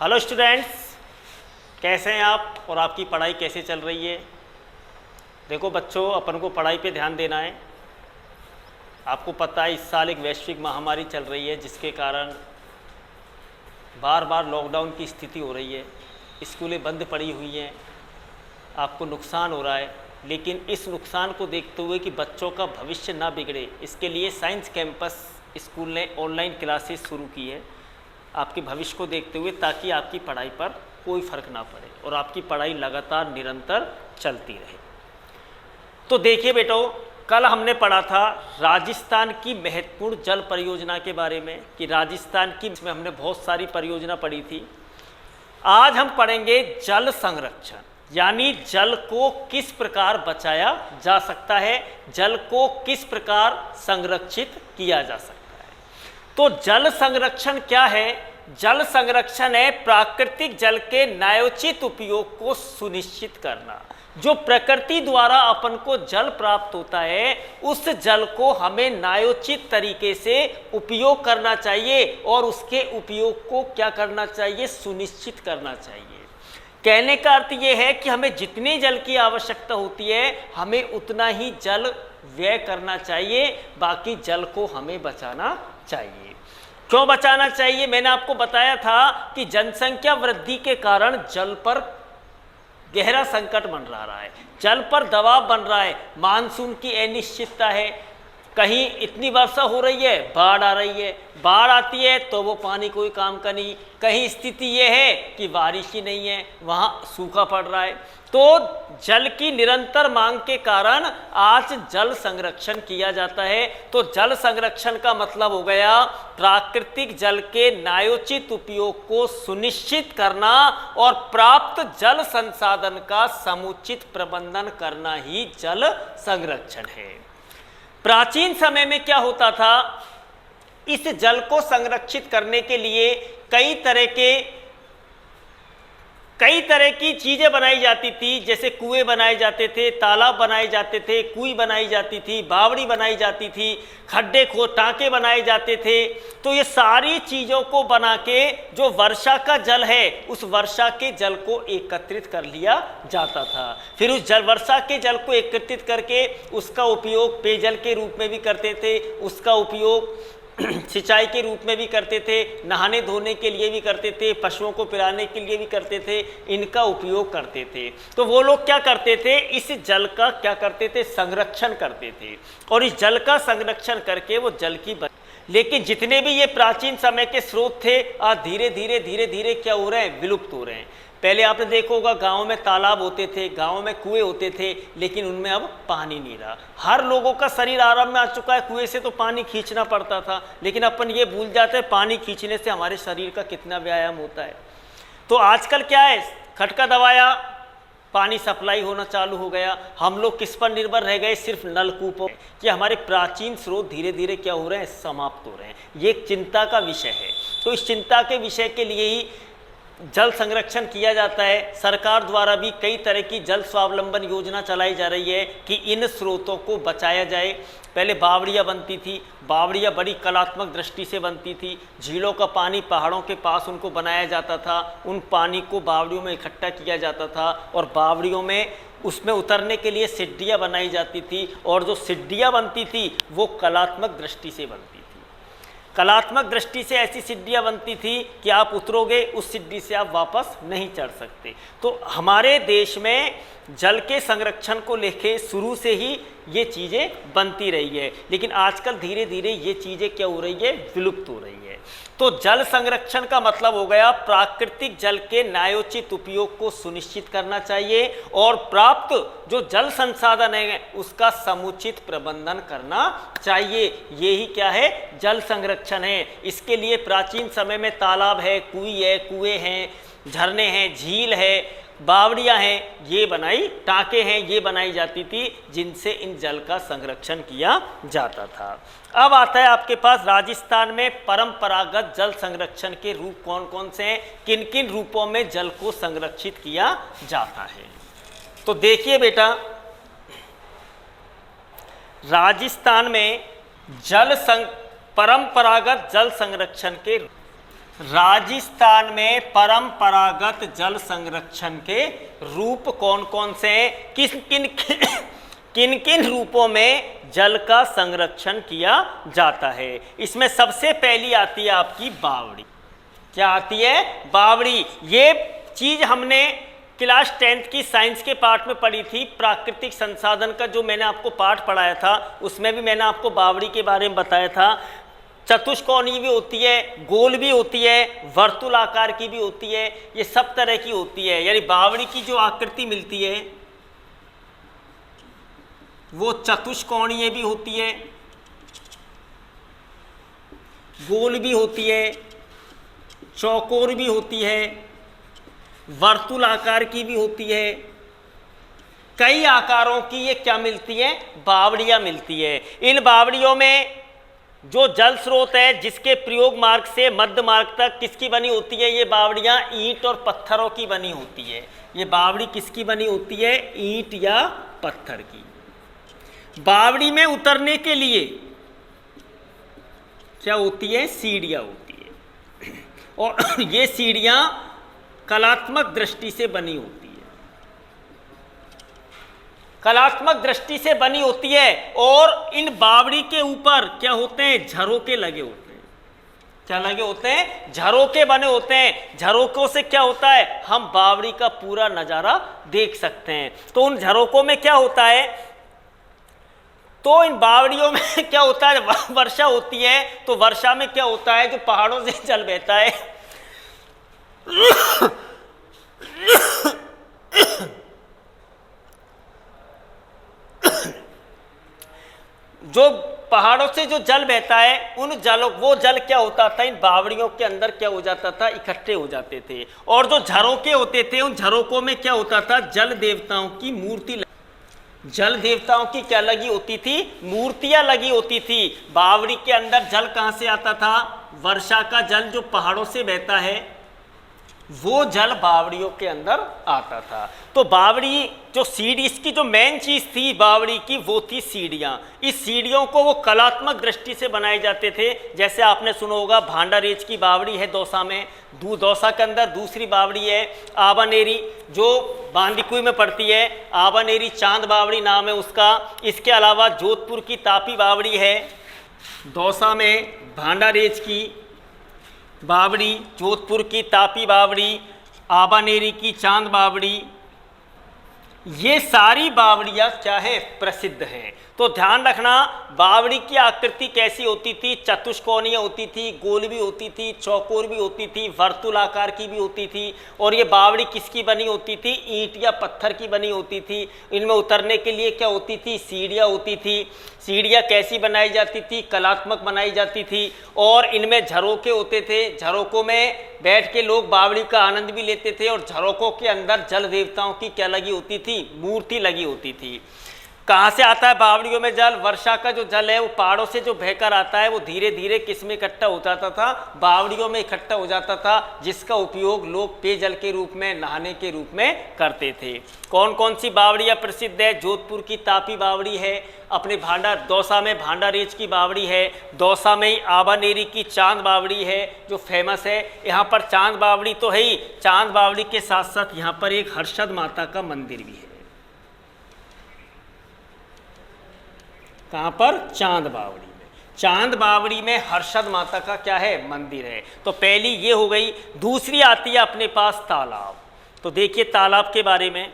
Hello students, कैसे हैं आप और आपकी पढ़ाई कैसे चल रही है। देखो बच्चों, अपन को पढ़ाई पे ध्यान देना है। आपको पता है इस साल एक वैश्विक महामारी चल रही है जिसके कारण बार बार लॉकडाउन की स्थिति हो रही है, स्कूलें बंद पड़ी हुई हैं, आपको नुकसान हो रहा है। लेकिन इस नुकसान को देखते हुए कि बच्चों का भविष्य ना बिगड़े, इसके लिए साइंस कैंपस स्कूल ने ऑनलाइन क्लासेस शुरू की है आपके भविष्य को देखते हुए, ताकि आपकी पढ़ाई पर कोई फ़र्क ना पड़े और आपकी पढ़ाई लगातार निरंतर चलती रहे। तो देखिए बेटो, कल हमने पढ़ा था राजस्थान की महत्वपूर्ण जल परियोजना के बारे में कि राजस्थान की, इसमें हमने बहुत सारी परियोजना पढ़ी थी। आज हम पढ़ेंगे जल संरक्षण, यानी जल को किस प्रकार बचाया जा सकता है, जल को किस प्रकार संरक्षित किया जा सकता है। तो जल संरक्षण क्या है? जल संरक्षण है प्राकृतिक जल के न्यायोचित उपयोग को सुनिश्चित करना। जो प्रकृति द्वारा अपन को जल प्राप्त होता है, उस जल को हमें न्यायोचित तरीके से उपयोग करना चाहिए और उसके उपयोग को क्या करना चाहिए? सुनिश्चित करना चाहिए। कहने का अर्थ ये है कि हमें जितने जल की आवश्यकता होती है, हमें उतना ही जल व्यय करना चाहिए, बाकी जल को हमें बचाना चाहिए। क्यों बचाना चाहिए? मैंने आपको बताया था कि जनसंख्या वृद्धि के कारण जल पर गहरा संकट बन रहा है, जल पर दबाव बन रहा है, मानसून की अनिश्चितता है, कहीं इतनी वर्षा हो रही है, बाढ़ आ रही है, बाढ़ आती है तो वो पानी कोई काम का नहीं, कहीं स्थिति ये है कि बारिश ही नहीं है, वहाँ सूखा पड़ रहा है। तो जल की निरंतर मांग के कारण आज जल संरक्षण किया जाता है। तो जल संरक्षण का मतलब हो गया प्राकृतिक जल के न्यायोचित उपयोग को सुनिश्चित करना और प्राप्त जल संसाधन का समुचित प्रबंधन करना ही जल संरक्षण है। प्राचीन समय में क्या होता था? इस जल को संरक्षित करने के लिए कई तरह की चीजें बनाई जाती थी, जैसे कुएं बनाए जाते थे, तालाब बनाए जाते थे, कुई बनाई जाती थी, बावड़ी बनाई जाती थी, खड्डे टांके बनाए जाते थे। तो ये सारी चीज़ों को बना के जो वर्षा का जल है, उस वर्षा के जल को एकत्रित कर लिया जाता था। फिर उस वर्षा के जल को एकत्रित करके उसका उपयोग पेयजल के रूप में भी करते थे, उसका उपयोग सिंचाई के रूप में भी करते थे, नहाने धोने के लिए भी करते थे, पशुओं को पिलाने के लिए भी करते थे, इनका उपयोग करते थे। तो वो लोग क्या करते थे? इस जल का क्या करते थे? संरक्षण करते थे और इस जल का संरक्षण करके वो जल की लेकिन जितने भी ये प्राचीन समय के स्रोत थे, आज धीरे धीरे क्या हो रहे हैं? विलुप्त हो रहे हैं। पहले आपने देखा होगा गाँव में तालाब होते थे, गाँव में कुएं होते थे, लेकिन उनमें अब पानी नहीं रहा। हर लोगों का शरीर आराम में आ चुका है, कुएं से तो पानी खींचना पड़ता था, लेकिन अपन ये भूल जाते हैं पानी खींचने से हमारे शरीर का कितना व्यायाम होता है। तो आजकल क्या है? खटका दबाया, पानी सप्लाई होना चालू हो गया। हम लोग किस पर निर्भर रह गए? सिर्फ नलकूपों। कि हमारे प्राचीन स्रोत धीरे धीरे क्या हो रहे हैं? समाप्त हो रहे हैं। ये एक चिंता का विषय है। तो इस चिंता के विषय के लिए ही जल संरक्षण किया जाता है। सरकार द्वारा भी कई तरह की जल स्वावलंबन योजना चलाई जा रही है कि इन स्रोतों को बचाया जाए। पहले बावड़ियाँ बनती थी, बावड़ियाँ बड़ी कलात्मक दृष्टि से बनती थी। झीलों का पानी पहाड़ों के पास उनको बनाया जाता था, उन पानी को बावड़ियों में इकट्ठा किया जाता था और बावड़ियों में उसमें उतरने के लिए सीढ़ियाँ बनाई जाती थी और जो सीढ़ियाँ बनती थी वो कलात्मक दृष्टि से बनती थी। कलात्मक दृष्टि से ऐसी सीढ़ियाँ बनती थी कि आप उतरोगे, उस सीढ़ी से आप वापस नहीं चढ़ सकते। तो हमारे देश में जल के संरक्षण को लेके शुरू से ही ये चीज़ें बनती रही है, लेकिन आजकल धीरे धीरे ये चीज़ें क्या हो रही है? विलुप्त हो रही है। तो जल संरक्षण का मतलब हो गया प्राकृतिक जल के न्यायोचित उपयोग को सुनिश्चित करना चाहिए और प्राप्त जो जल संसाधन है उसका समुचित प्रबंधन करना चाहिए। यही क्या है? जल संरक्षण है। इसके लिए प्राचीन समय में तालाब है, कुई है, कुएं हैं, झरने हैं, झील है, बावड़ियाँ हैं, ये बनाई, टाँके हैं, ये बनाई जाती थी जिनसे इन जल का संरक्षण किया जाता था। अब आता है आपके पास राजस्थान में परंपरागत जल संरक्षण के रूप कौन कौन से हैं, किन किन रूपों में जल को संरक्षित किया जाता है। तो देखिए बेटा, राजस्थान में परंपरागत जल संरक्षण के राजस्थान में परंपरागत जल संरक्षण के रूप कौन कौन से हैं? किन किन रूपों में जल का संरक्षण किया जाता है? इसमें सबसे पहली आती है आपकी बावड़ी। क्या आती है? बावड़ी। ये चीज हमने क्लास 10th की साइंस के पार्ट में पढ़ी थी। प्राकृतिक संसाधन का जो मैंने आपको पाठ पढ़ाया था उसमें भी मैंने आपको बावड़ी के बारे में बताया था। चतुष्कोणीय भी होती है, गोल भी होती है, वर्तुलाकार की भी होती है, ये सब तरह की होती है। यानी बावड़ी की जो आकृति मिलती है वो चतुष्कोणीय भी होती है, गोल भी होती है, चौकोर भी होती है, वर्तुलाकार की भी होती है। कई आकारों की ये क्या मिलती है? बावड़ियां मिलती है। इन बावड़ियों में जो जल स्रोत है जिसके प्रयोग मार्ग से मध्य मार्ग तक किसकी बनी होती है? ये बावड़ियां ईंट और पत्थरों की बनी होती है। ये बावड़ी किसकी बनी होती है? ईंट या पत्थर की। बावड़ी में उतरने के लिए क्या होती है? सीढ़ियां होती है, और ये सीढ़ियां कलात्मक दृष्टि से बनी होती है, कलात्मक दृष्टि से बनी होती है। और इन बावड़ी के ऊपर क्या होते हैं? झरोके लगे होते हैं। क्या लगे होते हैं? झरोके बने होते हैं। झरोकों से क्या होता है? हम बावड़ी का पूरा नजारा देख सकते हैं। तो उन झरोकों में क्या होता है? तो इन बावड़ियों में क्या होता है? वर्षा होती है तो वर्षा में क्या होता है? जो पहाड़ों से जल बहता है जो पहाड़ों से जो जल बहता है उन जलों, वो जल क्या होता था? इन बावड़ियों के अंदर क्या हो जाता था? इकट्ठे हो जाते थे। और जो झरोके होते थे उन झरोकों में क्या होता था? जल देवताओं की मूर्ति, जल देवताओं की क्या लगी होती थी? मूर्तियां लगी होती थी। बावड़ी के अंदर जल कहां से आता था? वर्षा का जल जो पहाड़ों से बहता है वो जल बावड़ियों के अंदर आता था। तो बावड़ी जो सीढ़ी, इसकी जो मेन चीज थी बावड़ी की वो थी सीढ़ियां। इस सीढ़ियों को वो कलात्मक दृष्टि से बनाए जाते थे। जैसे आपने सुना होगा भांडारेज की बावड़ी है दौसा में, दौसा के अंदर दूसरी बावड़ी है आबानेरी जो बांदीकुई में पड़ती है। आबानेरी चांद बावड़ी नाम है उसका। इसके अलावा जोधपुर की तापी बावड़ी है, दौसा में भांडारेज की बावड़ी, जोधपुर की तापी बावड़ी, आबानेरी की चांद बावड़ी, ये सारी बावड़ियाँ क्या है? प्रसिद्ध हैं। तो ध्यान रखना बावड़ी की आकृति कैसी होती थी? चतुष्कोणीय होती थी, गोल भी होती थी, चौकोर भी होती थी, वर्तुलाकार की भी होती थी। और ये बावड़ी किसकी बनी होती थी? ईंट या पत्थर की बनी होती थी। इनमें उतरने के लिए क्या होती थी? सीढ़ियाँ होती थी। सीढ़ियाँ कैसी बनाई जाती थी? कलात्मक बनाई जाती थी। और इनमें झरोके होते थे। झरोकों में बैठ के लोग बावड़ी का आनंद भी लेते थे। और झरोकों के अंदर जल देवताओं की क्या लगी होती थी? मूर्ति लगी होती थी। कहाँ से आता है बावड़ियों में जल? वर्षा का जो जल है वो पहाड़ों से जो बहकर आता है वो धीरे धीरे किस में इकट्ठा हो जाता था? बावड़ियों में इकट्ठा हो जाता था, जिसका उपयोग लोग पेयजल के रूप में, नहाने के रूप में करते थे। कौन कौन सी बावड़ियाँ प्रसिद्ध है? जोधपुर की तापी बावड़ी है, अपने दौसा में भांडारेज की बावड़ी है, दौसा में ही आबानेरी की चांद बावड़ी है जो फेमस है। यहाँ पर चांद बावड़ी तो है ही, चांद बावड़ी के साथ साथ यहाँ पर एक हर्षद माता का मंदिर भी है। कहाँ पर? चांद बावड़ी में। चांद बावड़ी में हर्षद माता का क्या है? मंदिर है। तो पहली ये हो गई। दूसरी आती है अपने पास तालाब। तो देखिए तालाब के बारे में,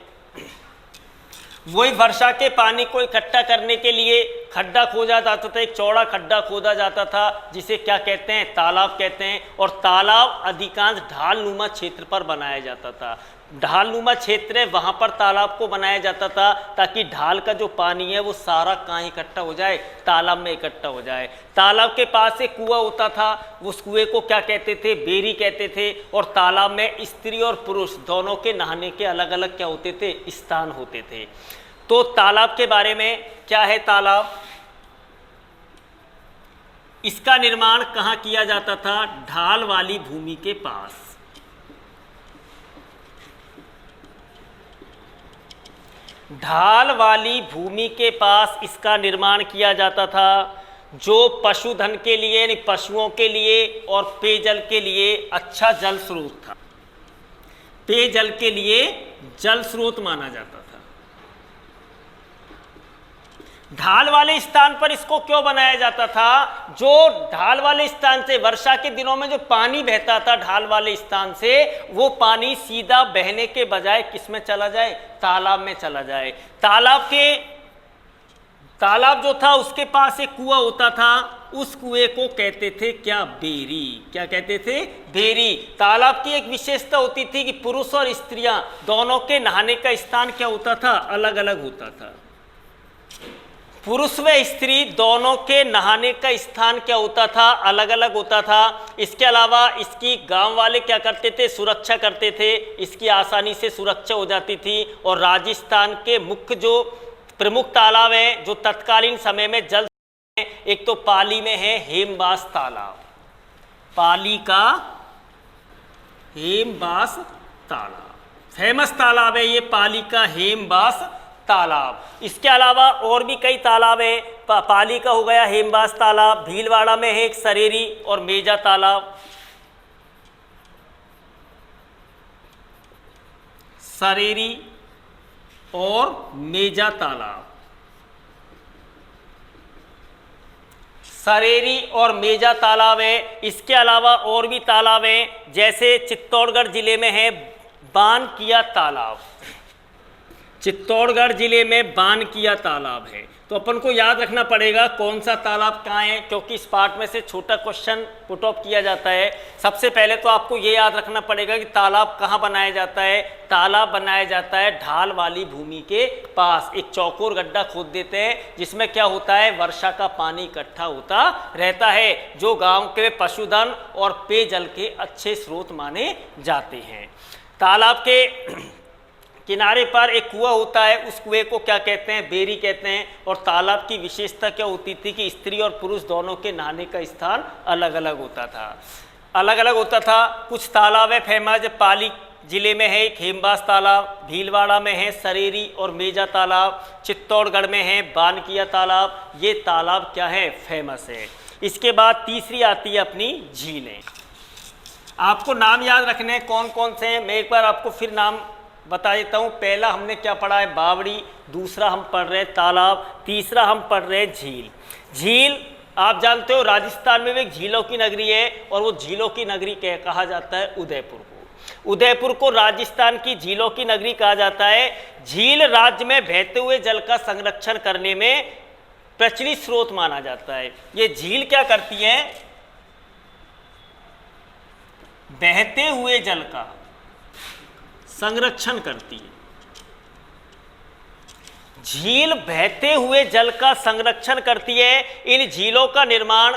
वही वर्षा के पानी को इकट्ठा करने के लिए खड्डा खोदा जाता था, एक चौड़ा खड्डा खोदा जाता था जिसे क्या कहते हैं? तालाब कहते हैं। और तालाब अधिकांश ढालनुमा क्षेत्र पर बनाया जाता था। ढालनुमा क्षेत्र है वहाँ पर तालाब को बनाया जाता था ताकि ढाल का जो पानी है वो सारा कहाँ इकट्ठा हो जाए? तालाब में इकट्ठा हो जाए। तालाब के पास एक कुआं होता था, उस कुएं को क्या कहते थे? बेरी कहते थे। और तालाब में स्त्री और पुरुष दोनों के नहाने के अलग अलग क्या होते थे? स्थान होते थे। तो तालाब के बारे में क्या है? तालाब, इसका निर्माण कहाँ किया जाता था? ढाल वाली भूमि के पास। ढाल वाली भूमि के पास इसका निर्माण किया जाता था। जो पशुधन के लिए यानी पशुओं के लिए और पेयजल के लिए अच्छा जल स्रोत था, पेयजल के लिए जल स्रोत माना जाता था। ढाल वाले स्थान पर इसको क्यों बनाया जाता था? जो ढाल वाले स्थान से वर्षा के दिनों में जो पानी बहता था ढाल वाले स्थान से, वो पानी सीधा बहने के बजाय किस में चला जाए? तालाब में चला जाए। तालाब जो था उसके पास एक कुआं होता था, उस कुएं को कहते थे क्या? बेरी। क्या कहते थे? बेरी। तालाब की एक विशेषता होती थी कि पुरुष और स्त्रियां दोनों के नहाने का स्थान क्या होता था? अलग अलग होता था। पुरुष व स्त्री दोनों के नहाने का स्थान क्या होता था? अलग अलग होता था। इसके अलावा इसकी गांव वाले क्या करते थे? सुरक्षा करते थे, इसकी आसानी से सुरक्षा हो जाती थी। और राजस्थान के मुख्य जो प्रमुख तालाब हैं जो तत्कालीन समय में जल, एक तो पाली में है हेमबास तालाब, पाली का हेमबास तालाब फेमस तालाब है ये, पाली का हेमबास तालाब। इसके अलावा और भी कई तालाब है, पाली का हो गया हेमबास तालाब, भीलवाड़ा में है एक सरेरी और मेजा तालाब, सरेरी और मेजा तालाब, सरेरी और मेजा तालाब है। इसके अलावा और भी तालाब हैं, जैसे चित्तौड़गढ़ जिले में है बानकिया तालाब, चित्तौड़गढ़ जिले में बानकिया तालाब है। तो अपन को याद रखना पड़ेगा कौन सा तालाब कहाँ है, क्योंकि इस पार्ट में से छोटा क्वेश्चन पुट ऑफ किया जाता है। सबसे पहले तो आपको ये याद रखना पड़ेगा कि तालाब कहाँ बनाया जाता है। तालाब बनाया जाता है ढाल वाली भूमि के पास, एक चौकोर गड्ढा खोद देते हैं जिसमें क्या होता है? वर्षा का पानी इकट्ठा होता रहता है, जो गाँव के पशुधन और पेयजल के अच्छे स्रोत माने जाते हैं। तालाब के किनारे पर एक कुआं होता है, उस कुएं को क्या कहते हैं? बेरी कहते हैं। और तालाब की विशेषता क्या होती थी कि स्त्री और पुरुष दोनों के नहाने का स्थान अलग अलग होता था, अलग अलग होता था। कुछ तालाब है फेमस, पाली जिले में है एक हेमबास तालाब, भीलवाड़ा में है सरेरी और मेजा तालाब, चित्तौड़गढ़ में है बानकिया तालाब। ये तालाब क्या है? फेमस है। इसके बाद तीसरी आती है अपनी झीलें। आपको नाम याद रखने हैं कौन कौन से हैं, मैं एक बार आपको फिर नाम बता देता हूँ। पहला हमने क्या पढ़ा है? बावड़ी, दूसरा हम पढ़ रहे हैं तालाब, तीसरा हम पढ़ रहे हैं झील। झील आप जानते हो राजस्थान में भी एक झीलों की नगरी है, और वो झीलों की नगरी कहा जाता है उदयपुर को। उदयपुर को राजस्थान की झीलों की नगरी कहा जाता है। झील राज्य में बहते हुए जल का संरक्षण करने में प्रचलित स्रोत माना जाता है। ये झील क्या करती है? बहते हुए जल का संरक्षण करती है। झील बहते हुए जल का संरक्षण करती है। इन झीलों का निर्माण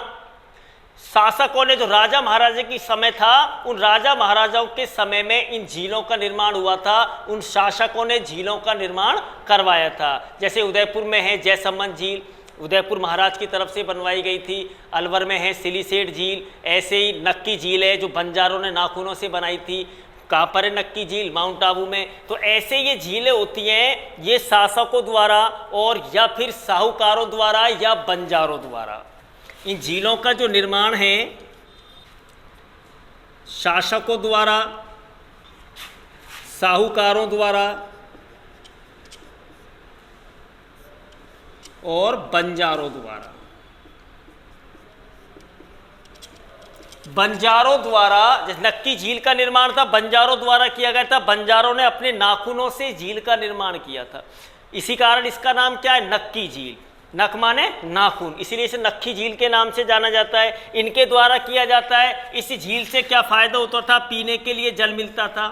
शासकों ने, जो राजा महाराजा की समय था, उन राजा महाराजाओं के समय में इन झीलों का निर्माण हुआ था। उन शासकों ने झीलों का निर्माण करवाया था। जैसे उदयपुर में है जयसमंद झील, उदयपुर महाराज की तरफ से बनवाई गई थी। अलवर में है सिलीसेठ झील। ऐसे ही नक्की झील है जो बंजारों ने नाखूनों से बनाई थी। कहाँ पर है नक्की झील? माउंट आबू में। तो ऐसे ये झीलें होती हैं, ये शासकों द्वारा और या फिर साहूकारों द्वारा या बंजारों द्वारा। इन झीलों का जो निर्माण है शासकों द्वारा, साहूकारों द्वारा और बंजारों द्वारा। बंजारों द्वारा, जैसे नक्की झील का निर्माण था बंजारों द्वारा किया गया था। बंजारों ने अपने नाखूनों से झील का निर्माण किया था, इसी कारण इसका नाम क्या है? नक्की झील। नक माने नाखून, इसीलिए इसे नक्की झील के नाम से जाना जाता है। इनके द्वारा किया जाता है। इस झील से क्या फायदा होता था? पीने के लिए जल मिलता था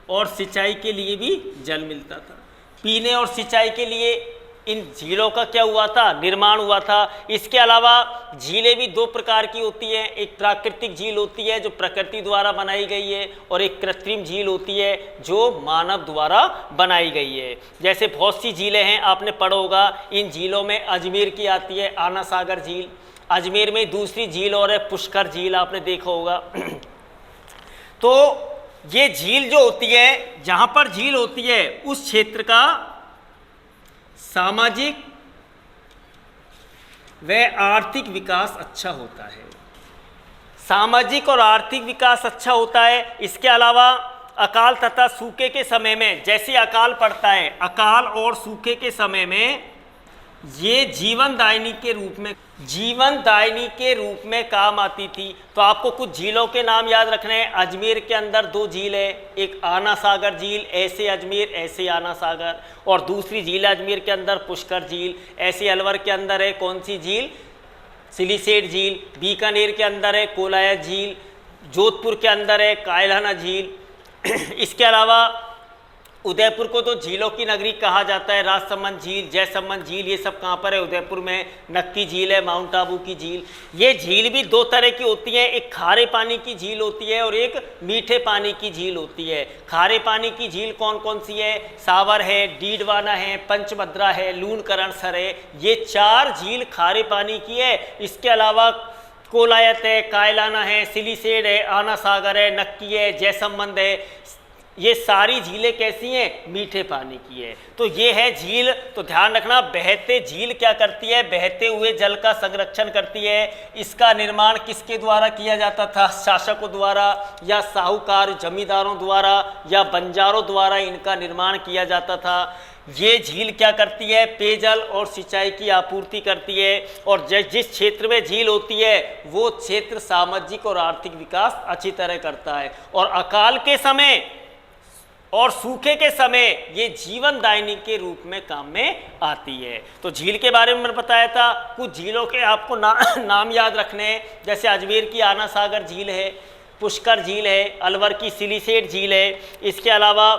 और सिंचाई के लिए भी जल मिलता था। पीने और सिंचाई के लिए इन झीलों का क्या हुआ था? निर्माण हुआ था। इसके अलावा झीलें भी दो प्रकार की होती हैं। एक प्राकृतिक झील होती है जो प्रकृति द्वारा बनाई गई है, और एक कृत्रिम झील होती है जो मानव द्वारा बनाई गई है। जैसे बहुत सी झीलें हैं, आपने पढ़ा होगा। इन झीलों में अजमेर की आती है आना सागर झील। अजमेर में दूसरी झील और है पुष्कर झील, आपने देखा होगा। तो ये झील जो होती है, जहाँ पर झील होती है उस क्षेत्र का सामाजिक वह आर्थिक विकास अच्छा होता है। सामाजिक और आर्थिक विकास अच्छा होता है। इसके अलावा अकाल तथा सूखे के समय में, जैसे अकाल पड़ता है, अकाल और सूखे के समय में ये जीवनदायिनी के रूप में काम आती थी। तो आपको कुछ झीलों के नाम याद रखने हैं। अजमेर के अंदर 2 झील है, एक आना सागर झील, ऐसे अजमेर ऐसे आना सागर, और दूसरी झील अजमेर के अंदर पुष्कर झील, ऐसे अलवर के अंदर है कौन सी झील, सिलीसेट झील, बीकानेर के अंदर है कोलाया झील, जोधपुर के अंदर है कायलाना झील। इसके अलावा उदयपुर को तो झीलों की नगरी कहा जाता है। राजसमंद झील, जयसमंद झील, ये सब कहाँ पर है, उदयपुर में। नक्की झील है, माउंट आबू की झील। ये झील भी 2 तरह की होती है, एक खारे पानी की झील होती है और एक मीठे पानी की झील होती है। खारे पानी की झील कौन कौन सी है, सावर है, डीडवाना है, पंचभद्रा है, लूणकरणसर है, ये 4 झील खारे पानी की है। इसके अलावा कोलायत है, कायलाना है, सिलीसेड है, आना सागर है, नक्की है, जयसमंद है, ये सारी झीलें कैसी हैं, मीठे पानी की है। तो ये है झील। तो ध्यान रखना, बहते झील क्या करती है, बहते हुए जल का संरक्षण करती है। इसका निर्माण किसके द्वारा किया जाता था, शासकों द्वारा या साहूकार जमींदारों द्वारा या बंजारों द्वारा इनका निर्माण किया जाता था। ये झील क्या करती है, पेयजल और सिंचाई की आपूर्ति करती है। और जिस क्षेत्र में झील होती है वो क्षेत्र सामाजिक और आर्थिक विकास अच्छी तरह करता है। और अकाल के समय और सूखे के समय ये जीवनदायिनी के रूप में काम में आती है। तो झील के बारे में मैंने बताया था। कुछ झीलों के आपको नाम याद रखने हैं, जैसे अजमेर की आना सागर झील है, पुष्कर झील है, अलवर की सिलीसेट झील है, इसके अलावा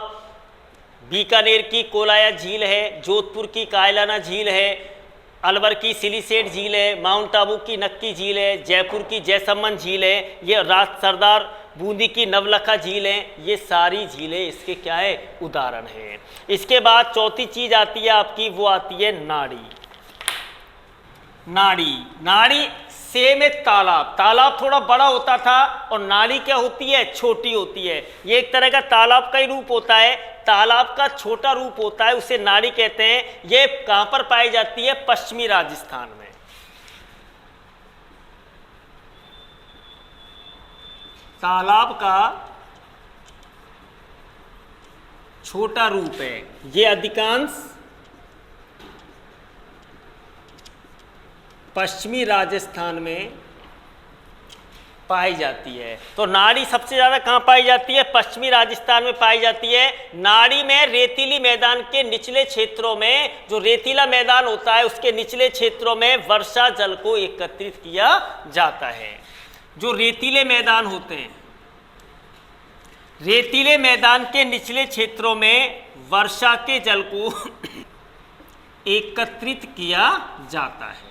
बीकानेर की कोलाया झील है, जोधपुर की कायलाना झील है, अलवर की सिलीसेट झील है, माउंट आबू की नक्की झील है, जयपुर की जयसमंद झील है, ये सरदार बूंदी की नवलखा झील है। ये सारी झीलें इसके क्या है, उदाहरण है। इसके बाद चौथी चीज आती है आपकी, वो आती है नाड़ी। नाड़ी से में तालाब थोड़ा बड़ा होता था और नाड़ी क्या होती है, छोटी होती है। ये एक तरह का तालाब का ही रूप होता है, तालाब का छोटा रूप होता है, उसे नाड़ी कहते हैं। ये कहां पर पाई जाती है, पश्चिमी राजस्थान में। तालाब का छोटा रूप है, ये अधिकांश पश्चिमी राजस्थान में पाई जाती है। तो नाड़ी सबसे ज़्यादा कहाँ पाई जाती है, पश्चिमी राजस्थान में पाई जाती है। नाड़ी में रेतीली मैदान के निचले क्षेत्रों में, जो रेतीला मैदान होता है उसके निचले क्षेत्रों में वर्षा जल को एकत्रित किया जाता है। जो रेतीले मैदान होते हैं, रेतीले मैदान के निचले क्षेत्रों में वर्षा के जल को एकत्रित किया जाता है।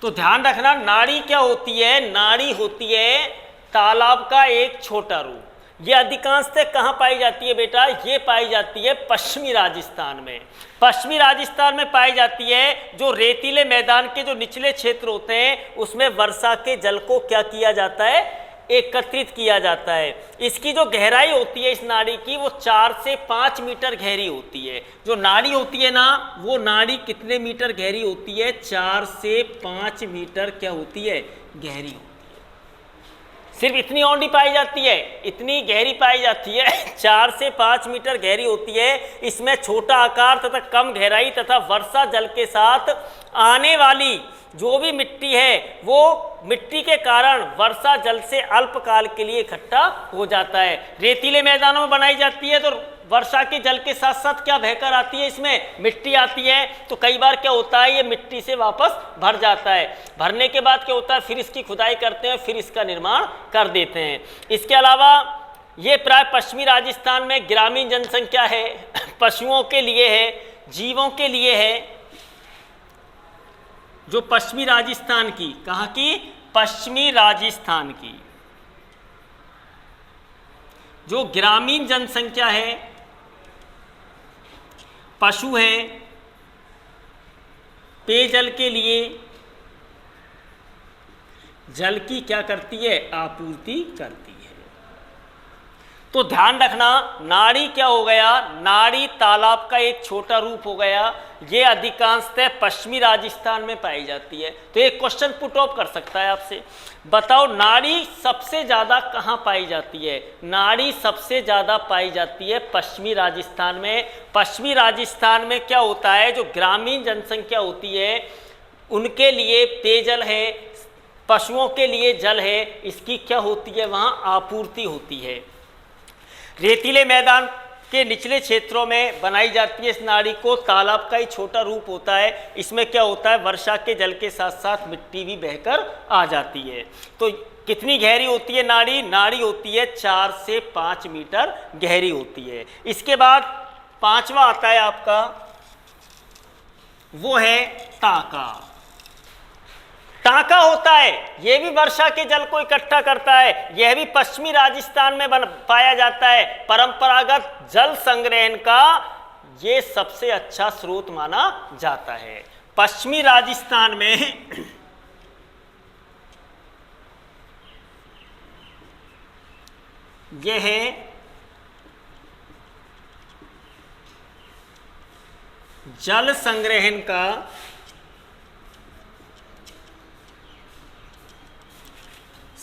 तो ध्यान रखना, नाड़ी क्या होती है, नाड़ी होती है तालाब का एक छोटा रूप। ये अधिकांशतः कहाँ पाई जाती है बेटा, ये पाई जाती है पश्चिमी राजस्थान में। पश्चिमी राजस्थान में पाई जाती है। जो रेतीले मैदान के जो निचले क्षेत्र होते हैं उसमें वर्षा के जल को क्या किया जाता है, एकत्रित किया जाता है। इसकी जो गहराई होती है इस नाड़ी की, वो 4 से 5 मीटर गहरी होती है। जो नाड़ी होती है ना, वो नाड़ी कितने मीटर गहरी होती है, 4 से 5 मीटर क्या होती है, गहरी होती है। सिर्फ इतनी औंधी पाई जाती है, इतनी गहरी पाई जाती है, 4 से 5 मीटर गहरी होती है। इसमें छोटा आकार तथा कम गहराई तथा वर्षा जल के साथ आने वाली जो भी मिट्टी है वो मिट्टी के कारण वर्षा जल से अल्पकाल के लिए इकट्ठा हो जाता है। रेतीले मैदानों में बनाई जाती है तो वर्षा के जल के साथ साथ क्या बहकर आती है, इसमें मिट्टी आती है। तो कई बार क्या होता है, ये मिट्टी से वापस भर जाता है। भरने के बाद क्या होता है, फिर इसकी खुदाई करते हैं, फिर इसका निर्माण कर देते हैं। इसके अलावा ये प्राय पश्चिमी राजस्थान में ग्रामीण जनसंख्या है, पशुओं के लिए है, जीवों के लिए है। जो पश्चिमी राजस्थान की, कहाँ की, पश्चिमी राजस्थान की जो ग्रामीण जनसंख्या है, पशु हैं, पेयजल के लिए जल की क्या करती है, आपूर्ति करती है। तो ध्यान रखना, नाड़ी क्या हो गया, नाड़ी तालाब का एक छोटा रूप हो गया। ये अधिकांशतः पश्चिमी राजस्थान में पाई जाती है। तो एक क्वेश्चन पुट ऑफ कर सकता है आपसे, बताओ नाड़ी सबसे ज़्यादा कहाँ पाई जाती है। नाड़ी सबसे ज़्यादा पाई जाती है पश्चिमी राजस्थान में। पश्चिमी राजस्थान में क्या होता है, जो ग्रामीण जनसंख्या होती है उनके लिए पेयजल है, पशुओं के लिए जल है, इसकी क्या होती है, वहाँ आपूर्ति होती है। रेतीले मैदान के निचले क्षेत्रों में बनाई जाती है इस नाड़ी को। तालाब का ही छोटा रूप होता है। इसमें क्या होता है, वर्षा के जल के साथ साथ मिट्टी भी बहकर आ जाती है। तो कितनी गहरी होती है नाड़ी, नाड़ी होती है 4 से 5 मीटर गहरी होती है। इसके बाद पांचवा आता है आपका, वो है टांका। टांका होता है, यह भी वर्षा के जल को इकट्ठा करता है। यह भी पश्चिमी राजस्थान में पाया जाता है। परंपरागत जल संग्रहण का यह सबसे अच्छा स्रोत माना जाता है। पश्चिमी राजस्थान में यह है जल संग्रहण का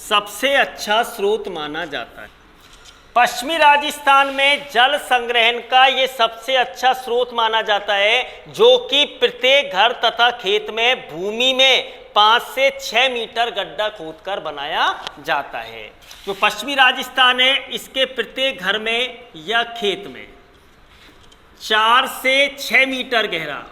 सबसे अच्छा स्रोत माना जाता है। पश्चिमी राजस्थान में जल संग्रहण का ये सबसे अच्छा स्रोत माना जाता है, जो कि प्रत्येक घर तथा खेत में भूमि में 5 से 6 मीटर गड्ढा खोदकर बनाया जाता है। जो पश्चिमी राजस्थान है, इसके प्रत्येक घर में या खेत में 4 से 6 मीटर गहरा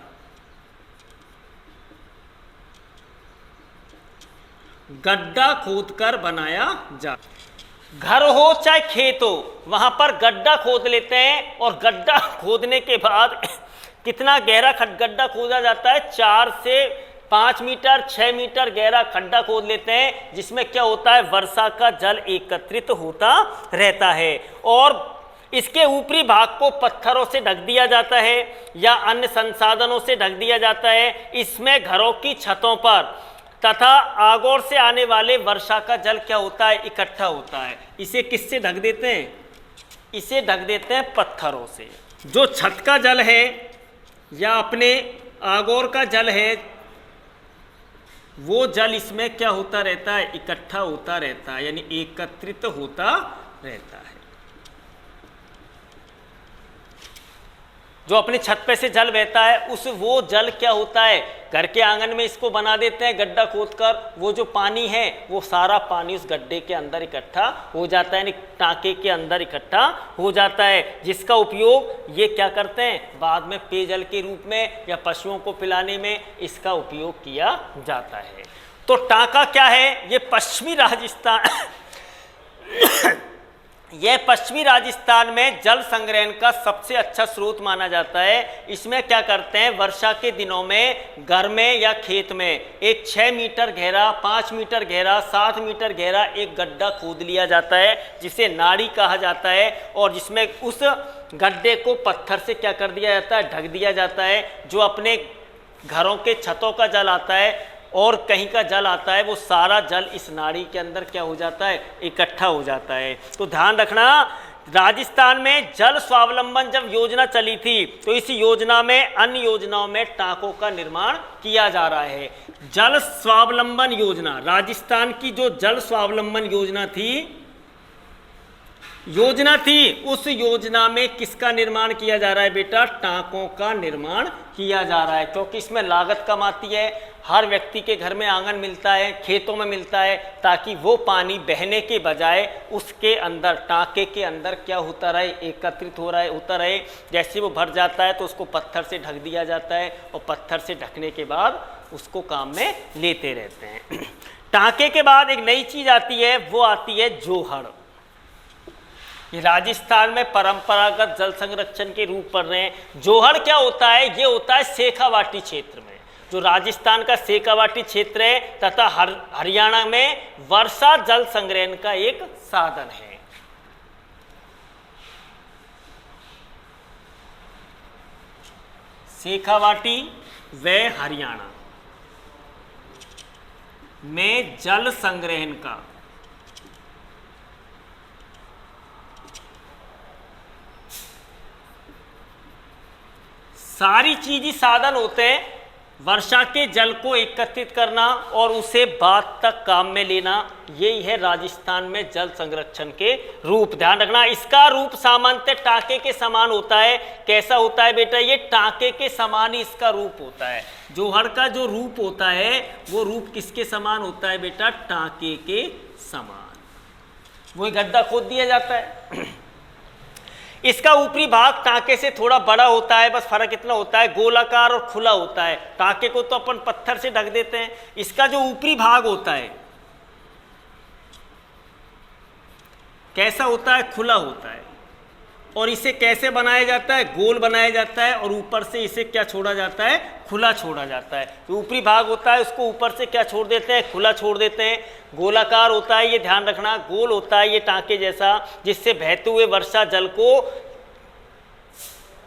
गड्ढा खोदकर बनाया जाता। घर हो चाहे खेत हो, वहां पर गड्ढा खोद लेते हैं और गड्ढा खोदने के बाद कितना गहरा गड्ढा खोदा जाता है, 4 से 5 मीटर 6 मीटर गहरा खड्डा खोद लेते हैं, जिसमें क्या होता है, वर्षा का जल एकत्रित होता रहता है और इसके ऊपरी भाग को पत्थरों से ढक दिया जाता है या अन्य संसाधनों से ढक दिया जाता है। इसमें घरों की छतों पर तथा आगोर से आने वाले वर्षा का जल क्या होता है, इकट्ठा होता है। इसे किससे ढक देते हैं, इसे ढक देते हैं पत्थरों से। जो छत का जल है या अपने आगोर का जल है, वो जल इसमें क्या होता रहता है, इकट्ठा होता रहता है, यानी एकत्रित होता रहता है। जो अपनी छत पे से जल बहता है, उस वो जल क्या होता है, घर के आंगन में इसको बना देते हैं गड्ढा खोदकर। वो जो पानी है वो सारा पानी उस गड्ढे के अंदर इकट्ठा हो जाता है, यानी टांके के अंदर इकट्ठा हो जाता है, जिसका उपयोग ये क्या करते हैं, बाद में पेयजल के रूप में या पशुओं को पिलाने में इसका उपयोग किया जाता है। तो टांका क्या है, ये पश्चिमी राजस्थान यह पश्चिमी राजस्थान में जल संग्रहण का सबसे अच्छा स्रोत माना जाता है। इसमें क्या करते हैं, वर्षा के दिनों में घर में या खेत में एक 6 मीटर गहरा, 5 मीटर गहरा, 7 मीटर गहरा एक गड्ढा खोद लिया जाता है, जिसे नाड़ी कहा जाता है, और जिसमें उस गड्ढे को पत्थर से क्या कर दिया जाता है, ढक दिया जाता है। जो अपने घरों के छतों का जल आता है और कहीं का जल आता है, वो सारा जल इस नाड़ी के अंदर क्या हो जाता है, इकट्ठा हो जाता है। तो ध्यान रखना, राजस्थान में जल स्वावलंबन जब योजना चली थी, तो इस योजना में अन्य योजनाओं में टांकों का निर्माण किया जा रहा है। जल स्वावलंबन योजना, राजस्थान की जो जल स्वावलंबन योजना थी, उस योजना में किसका निर्माण किया जा रहा है बेटा, टांकों का निर्माण किया जा रहा है, क्योंकि इसमें लागत कम आती है। हर व्यक्ति के घर में आंगन मिलता है, खेतों में मिलता है, ताकि वो पानी बहने के बजाय उसके अंदर, टांके के अंदर क्या होता रहे, एकत्रित होता रहे। जैसे वो भर जाता है तो उसको पत्थर से ढक दिया जाता है, और पत्थर से ढकने के बाद उसको काम में लेते रहते हैं। टांके के बाद एक नई चीज आती है, वो आती है जोहड़। ये राजस्थान में परंपरागत जल संरक्षण के रूप पड़ रहे हैं। जोहड़ क्या होता है, ये होता है शेखावाटी क्षेत्र में, जो राजस्थान का शेखावाटी क्षेत्र है तथा हरियाणा में वर्षा जल संग्रहण का एक साधन है। शेखावाटी व हरियाणा में जल संग्रहण का सारी चीज ही साधन होते हैं वर्षा के जल को एकत्रित करना और उसे बाद तक काम में लेना। यही है राजस्थान में जल संरक्षण के रूप। ध्यान रखना, इसका रूप सामान्यतः टांके के समान होता है। कैसा होता है बेटा? ये टांके के समान ही इसका रूप होता है। जोहड़ का जो रूप होता है वो रूप किसके समान होता है बेटा? टांके के समान। वही गड्ढा खोद दिया जाता है। इसका ऊपरी भाग टांके से थोड़ा बड़ा होता है, बस फर्क इतना होता है गोलाकार और खुला होता है। टांके को तो अपन पत्थर से ढक देते हैं, इसका जो ऊपरी भाग होता है कैसा होता है? खुला होता है। और इसे कैसे बनाया जाता है? गोल बनाया जाता है और ऊपर से इसे क्या छोड़ा जाता है? खुला छोड़ा जाता है। तो ऊपरी भाग होता है उसको ऊपर से क्या छोड़ देते हैं? खुला छोड़ देते हैं। गोलाकार होता है, ये ध्यान रखना, गोल होता है ये टांके जैसा, जिससे बहते हुए वर्षा जल को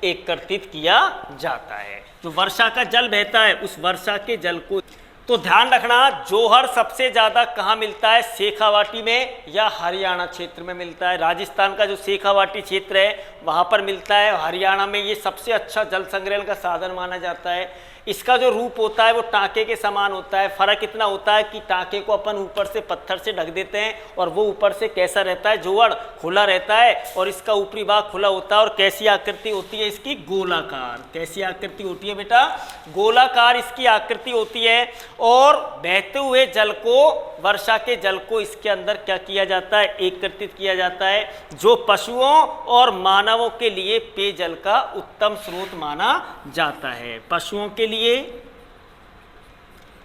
एकत्रित किया जाता है। जो वर्षा का जल बहता है उस वर्षा के जल को। तो ध्यान रखना, जोहड़ सबसे ज़्यादा कहाँ मिलता है? शेखावाटी में या हरियाणा क्षेत्र में मिलता है। राजस्थान का जो शेखावाटी क्षेत्र है वहाँ पर मिलता है। हरियाणा में ये सबसे अच्छा जल संग्रहण का साधन माना जाता है। इसका जो रूप होता है वो टांके के समान होता है। फर्क इतना होता है कि टांके को अपन ऊपर से पत्थर से ढक देते हैं और वो ऊपर से कैसा रहता है? जोहड़ खुला रहता है और इसका ऊपरी भाग खुला होता है। और कैसी आकृति होती है इसकी? गोलाकार। कैसी आकृति होती है बेटा? गोलाकार इसकी आकृति होती है। और बहते हुए जल को, वर्षा के जल को इसके अंदर क्या किया जाता है? एकत्रित किया जाता है, जो पशुओं और मानवों के लिए पेयजल का उत्तम स्रोत माना जाता है। पशुओं के लिए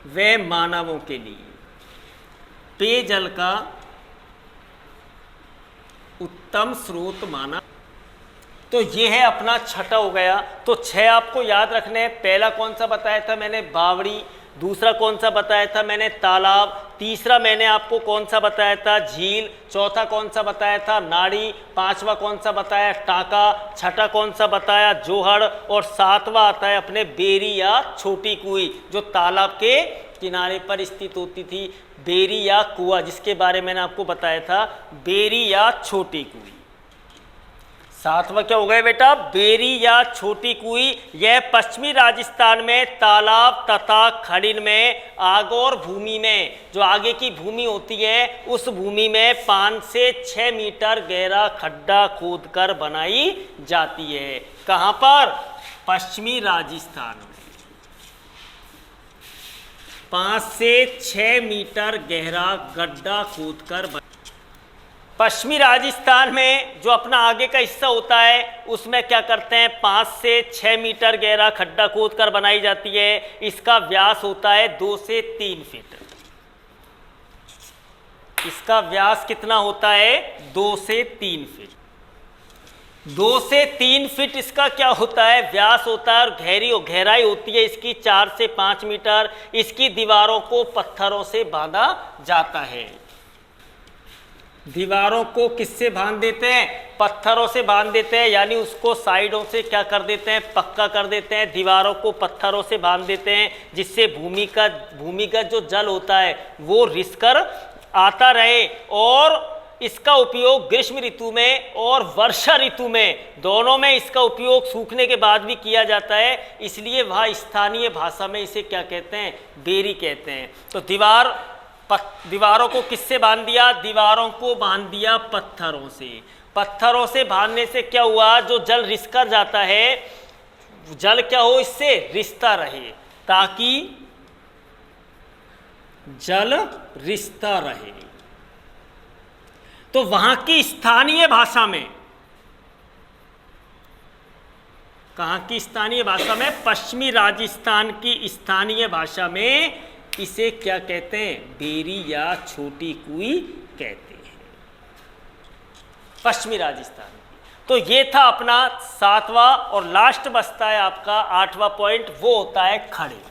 व मानवों के लिए पेयजल का उत्तम स्रोत माना। तो ये है अपना छठा हो गया। तो 6 आपको याद रखने हैं। पहला कौन सा बताया था मैंने? बावड़ी। दूसरा कौन सा बताया था मैंने? तालाब। तीसरा मैंने आपको कौन सा बताया था? झील। चौथा कौन सा बताया था? नाड़ी। पांचवा कौन सा बताया? टांका। छठा कौन सा बताया? जोहड़। और सातवां आता है अपने बेरी या छोटी कुई, जो तालाब के किनारे पर स्थित होती थी। बेरी या कुआ, जिसके बारे में मैंने आपको बताया था, बेरी या छोटी कुई। सातवां क्या हो गया बेटा? बेरी या छोटी कुई। यह पश्चिमी राजस्थान में तालाब तथा खड़िन में आगोर भूमि में, जो आगे की भूमि होती है उस भूमि में 5 से 6 मीटर गहरा खड्डा खोदकर बनाई जाती है। कहाँ पर? पश्चिमी राजस्थान में 5 से 6 मीटर गहरा गड्ढा खोदकर। पश्चिमी राजस्थान में जो अपना आगे का हिस्सा होता है उसमें क्या करते हैं? 5 से 6 मीटर गहरा खड्डा खोदकर बनाई जाती है। इसका व्यास होता है 2 से 3 फीट। इसका व्यास कितना होता है? 2 से 3 फीट। 2 से 3 फीट इसका क्या होता है? व्यास होता है। और गहराई होती है इसकी 4 से 5 मीटर। इसकी दीवारों को पत्थरों से बांधा जाता है। दीवारों को किससे बांध देते हैं? पत्थरों से बांध देते हैं, यानी उसको साइडों से क्या कर देते हैं? पक्का कर देते हैं। दीवारों को पत्थरों से बांध देते हैं, जिससे भूमिगत जो जल होता है वो रिसकर आता रहे। और इसका उपयोग ग्रीष्म ऋतु में और वर्षा ऋतु में, दोनों में इसका उपयोग सूखने के बाद भी किया जाता है। इसलिए वह स्थानीय भाषा में इसे क्या कहते हैं? बेरी कहते हैं। तो दीवारों को किससे बांध दिया? दीवारों को बांध दिया पत्थरों से। पत्थरों से बांधने से क्या हुआ? जो जल रिसकर जाता है, जल क्या हो? इससे रिसता रहे, ताकि जल रिसता रहे। तो वहां की स्थानीय भाषा में, कहां की स्थानीय भाषा में? पश्चिमी राजस्थान की स्थानीय भाषा में इसे क्या कहते हैं? बेरी या छोटी कुई कहते हैं, पश्चिमी राजस्थान की। तो ये था अपना 7वां और लास्ट बचता है आपका 8वां पॉइंट, वो होता है खड़िन।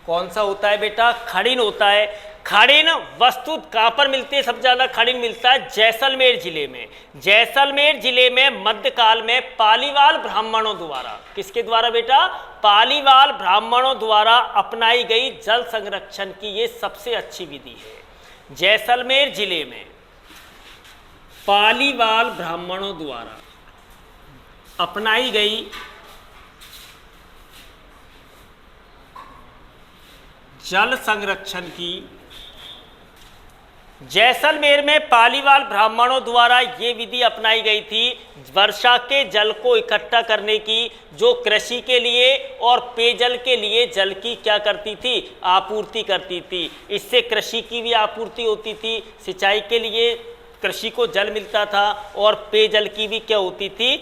कौन सा होता है बेटा? खड़िन होता है। खड़िन वस्तु कहाँ पर मिलती है? सबसे ज़्यादा खड़िन मिलता है जैसलमेर जिले में। जैसलमेर जिले में मध्यकाल में पालीवाल ब्राह्मणों द्वारा, किसके द्वारा बेटा? पालीवाल ब्राह्मणों द्वारा अपनाई गई जल संरक्षण की ये सबसे अच्छी विधि है। जैसलमेर जिले में पालीवाल ब्राह्मणों द्वारा अपनाई गई जल संरक्षण की। जैसलमेर में पालीवाल ब्राह्मणों द्वारा ये विधि अपनाई गई थी वर्षा के जल को इकट्ठा करने की, जो कृषि के लिए और पेयजल के लिए जल की क्या करती थी, आपूर्ति करती थी। इससे कृषि की भी आपूर्ति होती थी, सिंचाई के लिए कृषि को जल मिलता था और पेयजल की भी क्या होती थी,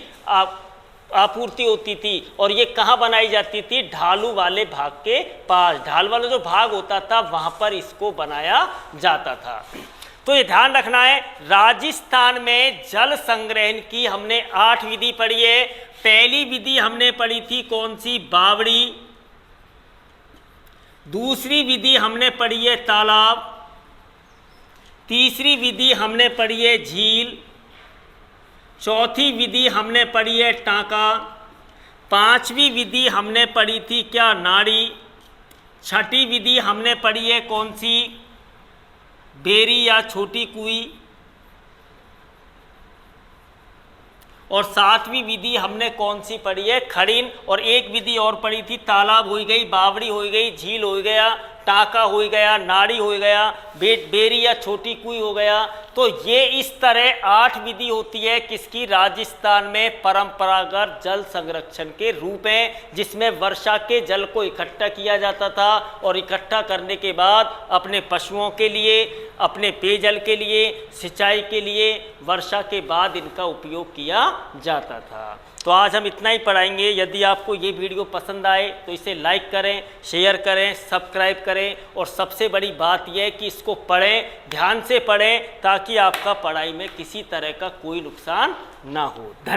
आपूर्ति होती थी। और ये कहाँ बनाई जाती थी, ढालू वाले भाग के पास, ढाल वाला जो भाग होता था वहाँ पर इसको बनाया जाता था। तो ये ध्यान रखना है, राजस्थान में जल संग्रहण की हमने 8 विधि पढ़ी है। पहली विधि हमने पढ़ी थी कौन सी, बावड़ी। दूसरी विधि हमने पढ़ी है तालाब। तीसरी विधि हमने पढ़ी है झील। चौथी विधि हमने पढ़ी है टांका। पांचवी विधि हमने पढ़ी थी क्या, नाड़ी। छठी विधि हमने पढ़ी है कौन सी, बेरी या छोटी कुई। और सातवीं विधि हमने कौन सी पढ़ी है, खड़ीन। और एक विधि और पढ़ी थी, तालाब हो गई, बावड़ी हो गई, झील हो गया, टाका हो गया, नाड़ी हो गया, बेरी या छोटी कुई हो गया। तो ये इस तरह 8 विधि होती है किसकी, राजस्थान में परंपरागत जल संरक्षण के रूप हैं, जिसमें वर्षा के जल को इकट्ठा किया जाता था और इकट्ठा करने के बाद अपने पशुओं के लिए, अपने पेयजल के लिए, सिंचाई के लिए वर्षा के बाद इनका उपयोग किया जाता था। तो आज हम इतना ही पढ़ाएंगे। यदि आपको ये वीडियो पसंद आए तो इसे लाइक करें, शेयर करें, सब्सक्राइब करें और सबसे बड़ी बात यह है कि इसको पढ़ें, ध्यान से पढ़ें, ताकि आपका पढ़ाई में किसी तरह का कोई नुकसान ना हो। धन्यवाद।